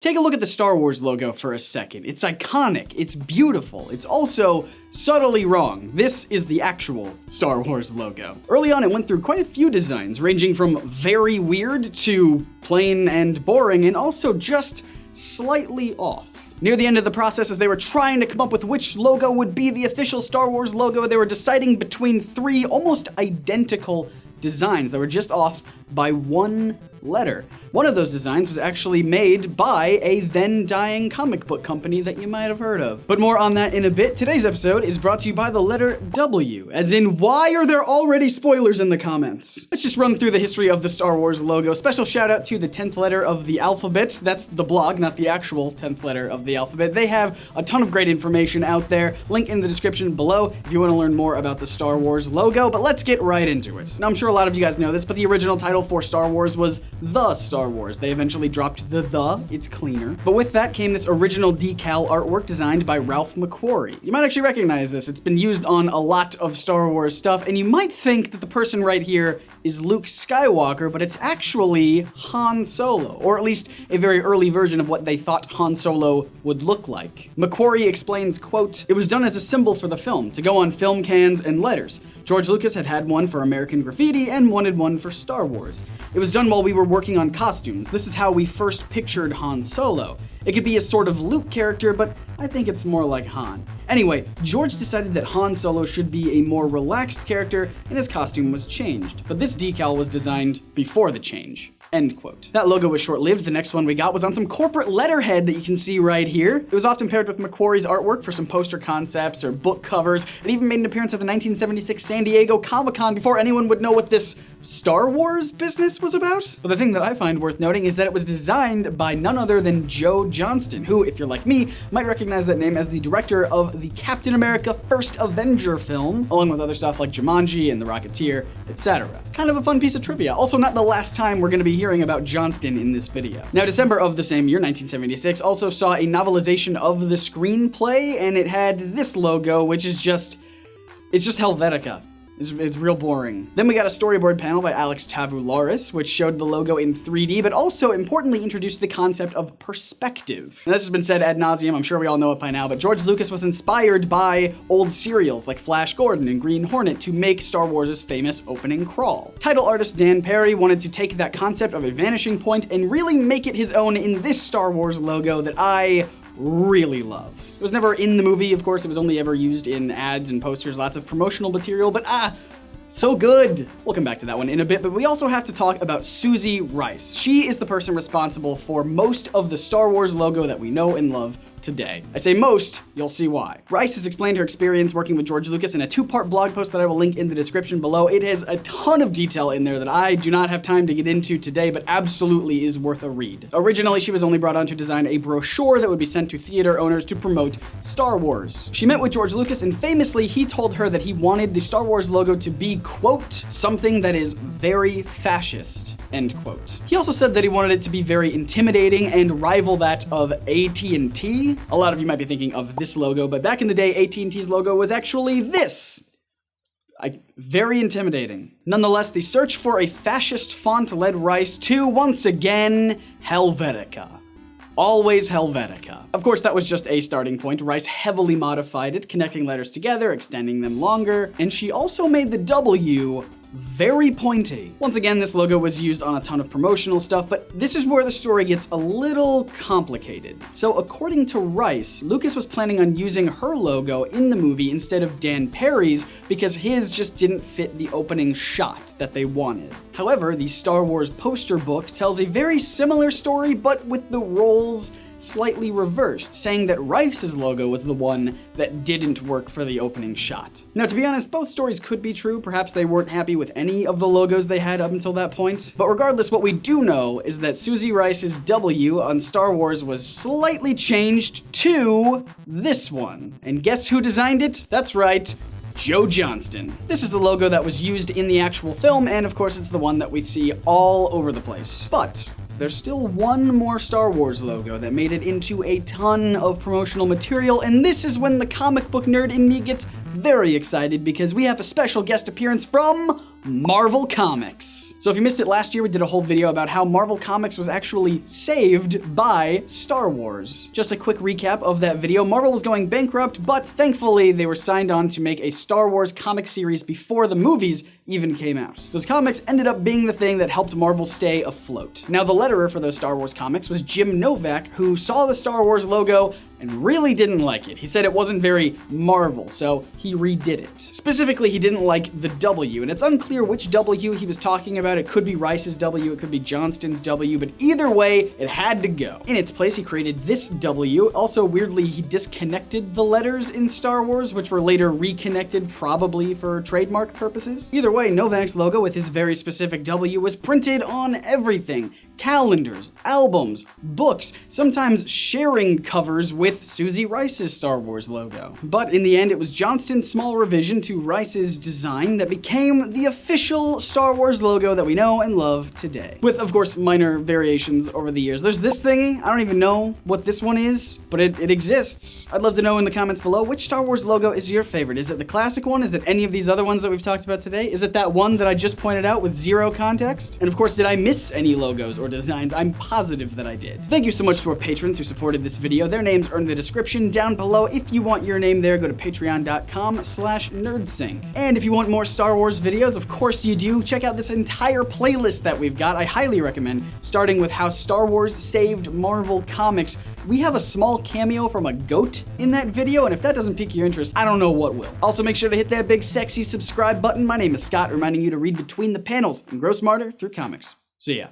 Take a look at the Star Wars logo for a second. It's iconic, it's beautiful, it's also subtly wrong. This is the actual Star Wars logo. Early on, it went through quite a few designs, ranging from very weird to plain and boring, and also just slightly off. Near the end of the process, as they were trying to come up with which logo would be the official Star Wars logo, they were deciding between three almost identical designs that were just off by one letter. One of those designs was actually made by a then dying comic book company that you might have heard of. But more on that in a bit. Today's episode is brought to you by the letter W, as in, why are there already spoilers in the comments? Let's just run through the history of the Star Wars logo. Special shout out to the 10th letter of the alphabet. That's the blog, not the actual 10th letter of the alphabet. They have a ton of great information out there. Link in the description below if you want to learn more about the Star Wars logo, but let's get right into it. Now, I'm sure a lot of you guys know this, but the original title for Star Wars was The Star Wars. They eventually dropped the, it's cleaner. But with that came this original decal artwork designed by Ralph McQuarrie. You might actually recognize this. It's been used on a lot of Star Wars stuff, and you might think that the person right here is Luke Skywalker, but it's actually Han Solo, or at least a very early version of what they thought Han Solo would look like. McQuarrie explains, quote, "It was done as a symbol for the film, to go on film cans and letters. George Lucas had one for American Graffiti and wanted one for Star Wars. It was done while we were working on costumes. This is how we first pictured Han Solo. It could be a sort of Luke character, but I think it's more like Han. Anyway, George decided that Han Solo should be a more relaxed character, and his costume was changed. But this decal was designed before the change." End quote. That logo was short-lived. The next one we got was on some corporate letterhead that you can see right here. It was often paired with McQuarrie's artwork for some poster concepts or book covers. It even made an appearance at the 1976 San Diego Comic-Con before anyone would know what this Star Wars business was about. But the thing that I find worth noting is that it was designed by none other than Joe Johnston, who, if you're like me, might recognize that name as the director of the Captain America First Avenger film, along with other stuff like Jumanji and The Rocketeer, etc. Kind of a fun piece of trivia. Also not the last time we're gonna be hearing about Johnston in this video. Now, December of the same year, 1976, also saw a novelization of the screenplay, and it had this logo, which is it's just Helvetica. It's real boring. Then we got a storyboard panel by Alex Tavoularis, which showed the logo in 3D, but also importantly introduced the concept of perspective. And this has been said ad nauseum, I'm sure we all know it by now, but George Lucas was inspired by old serials like Flash Gordon and Green Hornet to make Star Wars' famous opening crawl. Title artist Dan Perry wanted to take that concept of a vanishing point and really make it his own in this Star Wars logo that I really love. It was never in the movie, of course. It was only ever used in ads and posters, lots of promotional material, but so good. We'll come back to that one in a bit, but we also have to talk about Suzy Rice. She is the person responsible for most of the Star Wars logo that we know and love today. I say most, you'll see why. Rice has explained her experience working with George Lucas in a 2-part blog post that I will link in the description below. It has a ton of detail in there that I do not have time to get into today, but absolutely is worth a read. Originally, she was only brought on to design a brochure that would be sent to theater owners to promote Star Wars. She met with George Lucas, and famously, he told her that he wanted the Star Wars logo to be, quote, something that is very fascist, end quote. He also said that he wanted it to be very intimidating and rival that of AT&T. A lot of you might be thinking of this logo, but back in the day, AT&T's logo was actually this. Very intimidating. Nonetheless, the search for a fascist font led Rice to, once again, Helvetica. Always Helvetica. Of course, that was just a starting point. Rice heavily modified it, connecting letters together, extending them longer, and she also made the W very pointy. Once again, this logo was used on a ton of promotional stuff, but this is where the story gets a little complicated. So according to Rice, Lucas was planning on using her logo in the movie instead of Dan Perry's because his just didn't fit the opening shot that they wanted. However, the Star Wars poster book tells a very similar story, but with the roles slightly reversed, saying that Rice's logo was the one that didn't work for the opening shot. Now, to be honest, both stories could be true. Perhaps they weren't happy with any of the logos they had up until that point. But regardless, what we do know is that Suzy Rice's W on Star Wars was slightly changed to this one. And guess who designed it? That's right, Joe Johnston. This is the logo that was used in the actual film, and of course it's the one that we see all over the place. But there's still one more Star Wars logo that made it into a ton of promotional material, and this is when the comic book nerd in me gets very excited because we have a special guest appearance from Marvel Comics. So if you missed it last year, we did a whole video about how Marvel Comics was actually saved by Star Wars. Just a quick recap of that video. Marvel was going bankrupt, but thankfully they were signed on to make a Star Wars comic series before the movies even came out. Those comics ended up being the thing that helped Marvel stay afloat. Now, the letterer for those Star Wars comics was Jim Novak, who saw the Star Wars logo and really didn't like it. He said it wasn't very Marvel, so he redid it. Specifically, he didn't like the W, and it's unclear which W he was talking about. It could be Rice's W, it could be Johnston's W, but either way, it had to go. In its place, he created this W. Also, weirdly, he disconnected the letters in Star Wars, which were later reconnected, probably for trademark purposes. Either way, Novak's logo with his very specific W was printed on everything. Calendars, albums, books, sometimes sharing covers with Suzy Rice's Star Wars logo. But in the end, it was Johnston's small revision to Rice's design that became the official Star Wars logo that we know and love today. With, of course, minor variations over the years. There's this thingy, I don't even know what this one is, but it exists. I'd love to know in the comments below, which Star Wars logo is your favorite? Is it the classic one? Is it any of these other ones that we've talked about today? Is it that one that I just pointed out with zero context? And of course, did I miss any logos or designs? I'm positive that I did. Thank you so much to our patrons who supported this video. Their names are in the description down below. If you want your name there, go to patreon.com/NerdSync. And if you want more Star Wars videos, of course you do, check out this entire playlist that we've got. I highly recommend, starting with how Star Wars saved Marvel Comics. We have a small cameo from a goat in that video, and if that doesn't pique your interest, I don't know what will. Also, make sure to hit that big sexy subscribe button. My name is Scott, reminding you to read between the panels and grow smarter through comics. See ya.